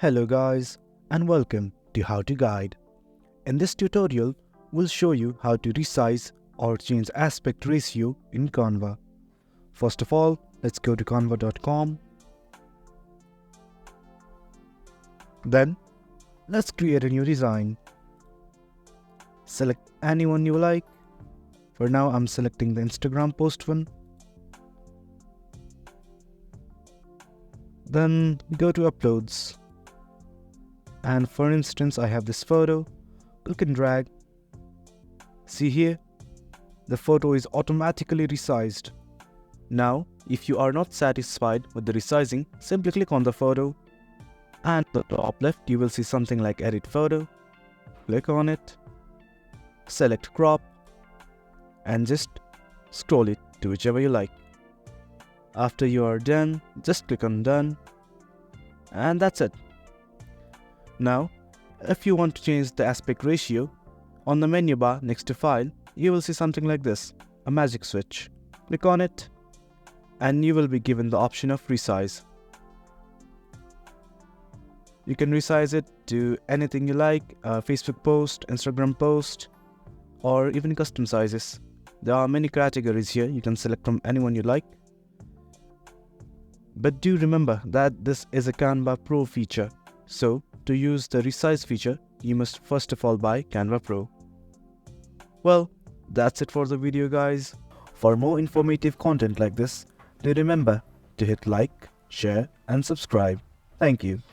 Hello guys and welcome to How to Guide. In this tutorial, we'll show you how to resize or change aspect ratio in Canva. First of all, let's go to canva.com. Then, let's create a new design. Select anyone you like. For now, I'm selecting the Instagram post one. Then go to uploads. And for instance, I have this photo. Click and drag. See here, the photo is automatically resized. Now, if you are not satisfied with the resizing, simply click on the photo. And at the top left, you will see something like edit photo. Click on it. Select crop. And just scroll it to whichever you like. After you are done, just click on done. And that's it. Now, if you want to change the aspect ratio, on the menu bar next to file, you will see something like this, a magic switch. Click on it, and you will be given the option of resize. You can resize it to anything you like, a Facebook post, Instagram post, or even custom sizes. There are many categories here, you can select from anyone you like. But do remember that this is a Canva Pro feature, so to use the resize feature, you must first of all buy Canva Pro. Well, that's it for the video guys. For more informative content like this, do remember to hit like, share and subscribe. Thank you.